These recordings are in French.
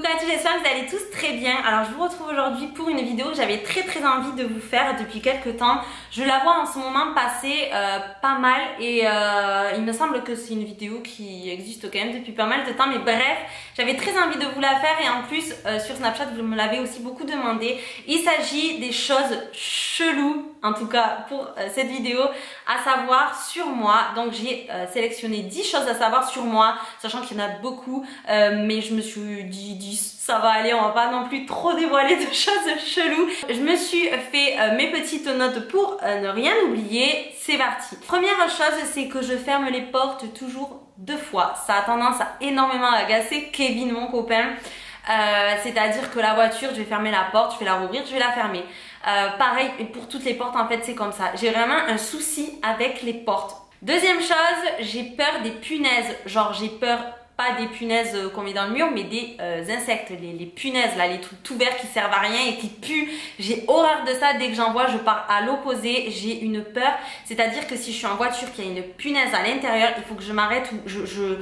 Coucou à tous, j'espère que vous allez tous très bien. Alors je vous retrouve aujourd'hui pour une vidéo que j'avais très envie de vous faire depuis quelques temps. Je la vois en ce moment passer pas mal et il me semble que c'est une vidéo qui existe quand même depuis pas mal de temps. Mais bref, j'avais très envie de vous la faire et en plus sur Snapchat vous me l'avez aussi beaucoup demandé. Il s'agit des choses cheloues, en tout cas pour cette vidéo, à savoir sur moi. Donc j'ai sélectionné 10 choses à savoir sur moi, sachant qu'il y en a beaucoup, mais je me suis dit ça va aller, on va pas non plus trop dévoiler de choses cheloues. Je me suis fait mes petites notes pour ne rien oublier. C'est parti. Première chose, c'est que je ferme les portes toujours 2 fois. Ça a tendance à énormément agacer Kevin, mon copain. C'est-à-dire que la voiture, je vais fermer la porte, je vais la rouvrir, je vais la fermer. Pareil pour toutes les portes, en fait c'est comme ça. J'ai vraiment un souci avec les portes. Deuxième chose, j'ai peur des punaises. Genre j'ai peur pas des punaises qu'on met dans le mur, mais des insectes, les punaises là, les trucs tout verts qui servent à rien et qui puent. J'ai horreur de ça. Dès que j'en vois, je pars à l'opposé. J'ai une peur, c'est-à-dire que si je suis en voiture, qu'il y a une punaise à l'intérieur, il faut que je m'arrête ou je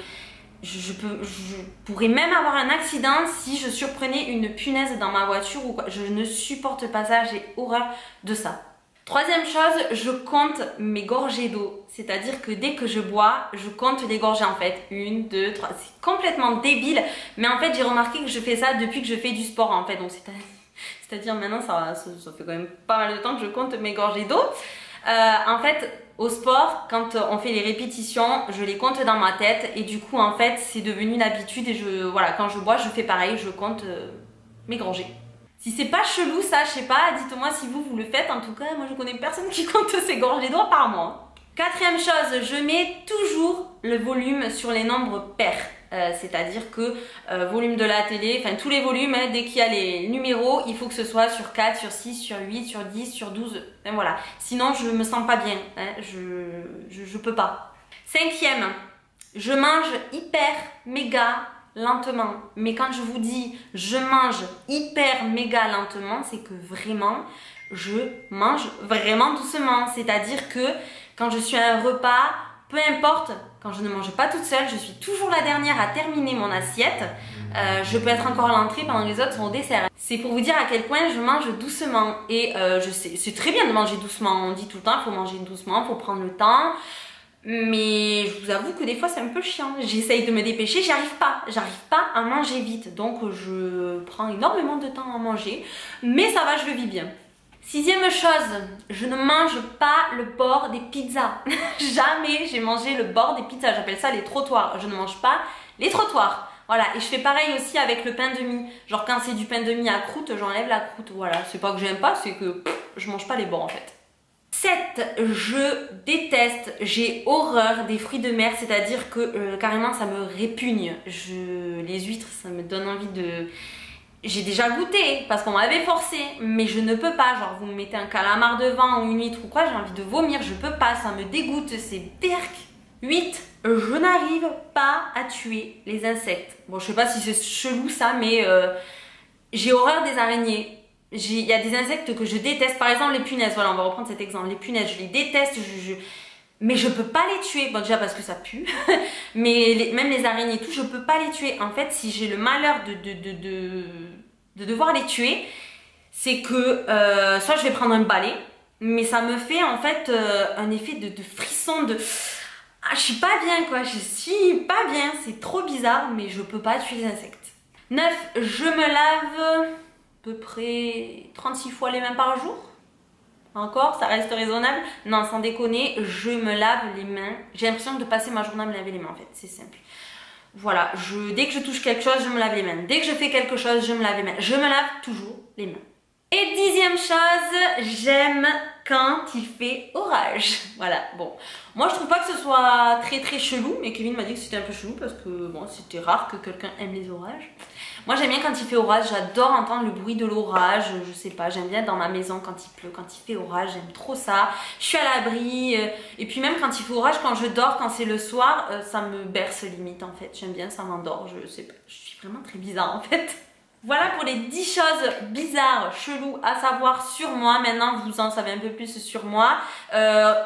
pourrais même avoir un accident si je surprenais une punaise dans ma voiture ou quoi. Je ne supporte pas ça, j'ai horreur de ça. Troisième chose, je compte mes gorgées d'eau. C'est-à-dire que dès que je bois, je compte les gorgées en fait. 1, 2, 3. C'est complètement débile. Mais en fait, j'ai remarqué que je fais ça depuis que je fais du sport en fait. Donc c'est-à-dire maintenant, ça fait quand même pas mal de temps que je compte mes gorgées d'eau. En fait, au sport, quand on fait les répétitions, je les compte dans ma tête. Et du coup, en fait, c'est devenu une habitude. Et voilà, quand je bois, je fais pareil. Je compte mes gorgées. Si c'est pas chelou ça, je sais pas, dites-moi si vous le faites. En tout cas, moi je connais personne qui compte ses gorgées d'eau par mois. Quatrième chose, je mets toujours le volume sur les nombres pairs. C'est-à-dire que volume de la télé, enfin tous les volumes, hein, dès qu'il y a les numéros, il faut que ce soit sur 4, sur 6, sur 8, sur 10, sur 12. Hein, voilà. Sinon, je me sens pas bien. Hein, je peux pas. Cinquième, je mange hyper, méga lentement. Mais quand je vous dis je mange hyper méga lentement, c'est que vraiment je mange vraiment doucement. C'est-à-dire que quand je suis à un repas, peu importe, quand je ne mange pas toute seule, je suis toujours la dernière à terminer mon assiette. Je peux être encore à l'entrée pendant que les autres sont au dessert. C'est pour vous dire à quel point je mange doucement. Et je sais, c'est très bien de manger doucement. On dit tout le temps, il faut manger doucement, il faut prendre le temps. Mais je vous avoue que des fois c'est un peu chiant. J'essaye de me dépêcher, j'arrive pas à manger vite. Donc je prends énormément de temps à manger. Mais ça va, je le vis bien. Sixième chose, je ne mange pas le bord des pizzas. Jamais j'ai mangé le bord des pizzas. J'appelle ça les trottoirs. Je ne mange pas les trottoirs. Voilà, et je fais pareil aussi avec le pain de mie. Genre quand c'est du pain de mie à croûte, j'enlève la croûte. Voilà, c'est pas que j'aime pas, c'est que je mange pas les bords en fait. 7. Je déteste, j'ai horreur des fruits de mer, c'est-à-dire que carrément ça me répugne. Les huîtres, ça me donne envie de... J'ai déjà goûté parce qu'on m'avait forcé, mais je ne peux pas. Genre vous me mettez un calamar devant ou une huître ou quoi, j'ai envie de vomir, je peux pas, ça me dégoûte, c'est berk. 8. Je n'arrive pas à tuer les insectes. Bon, je sais pas si c'est chelou ça, mais j'ai horreur des araignées. Il y a des insectes que je déteste, par exemple les punaises, voilà on va reprendre cet exemple, les punaises je les déteste, mais je peux pas les tuer, bon déjà parce que ça pue, mais même les araignées et tout, je peux pas les tuer. En fait si j'ai le malheur de devoir les tuer, c'est que soit je vais prendre un balai, mais ça me fait en fait un effet de frisson, ah je suis pas bien quoi, je suis pas bien, c'est trop bizarre, mais je peux pas tuer les insectes. 9. Je me lave à peu près 36 fois les mains par jour. Encore, ça reste raisonnable. Non, sans déconner, je me lave les mains. J'ai l'impression de passer ma journée à me laver les mains en fait, c'est simple. Voilà, dès que je touche quelque chose, je me lave les mains. Dès que je fais quelque chose, je me lave les mains. Je me lave toujours les mains. Et 10e chose, j'aime quand il fait orage. Voilà, bon. Moi, je trouve pas que ce soit très chelou, mais Kevin m'a dit que c'était un peu chelou parce que bon, c'était rare que quelqu'un aime les orages. Moi, j'aime bien quand il fait orage, j'adore entendre le bruit de l'orage, je sais pas, j'aime bien dans ma maison quand il pleut, quand il fait orage, j'aime trop ça. Je suis à l'abri, et puis même quand il fait orage, quand je dors, quand c'est le soir, ça me berce limite en fait. J'aime bien, ça m'endort, je sais pas, je suis vraiment très bizarre en fait. Voilà pour les 10 choses bizarres, cheloues à savoir sur moi. Maintenant, vous en savez un peu plus sur moi.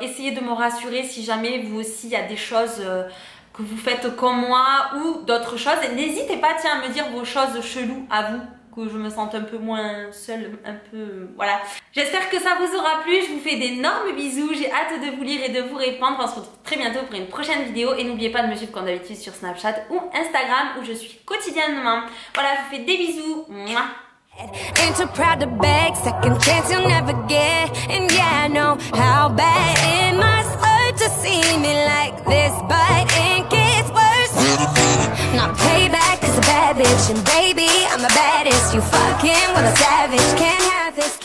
Essayez de me rassurer si jamais vous aussi, il y a des choses que vous faites comme moi ou d'autres choses. N'hésitez pas tiens, à me dire vos choses cheloues à vous, que je me sente un peu moins seule, un peu... voilà. J'espère que ça vous aura plu, je vous fais d'énormes bisous, j'ai hâte de vous lire et de vous répondre. On se retrouve très bientôt pour une prochaine vidéo et n'oubliez pas de me suivre comme d'habitude sur Snapchat ou Instagram où je suis quotidiennement. Voilà, je vous fais des bisous. Mouah. Ain't too proud to beg, second chance you'll never get. And yeah, I know how bad it must hurt to see me like this, but it gets worse. Not payback is a bad bitch, and baby, I'm the baddest. You fucking with a savage, can't have this.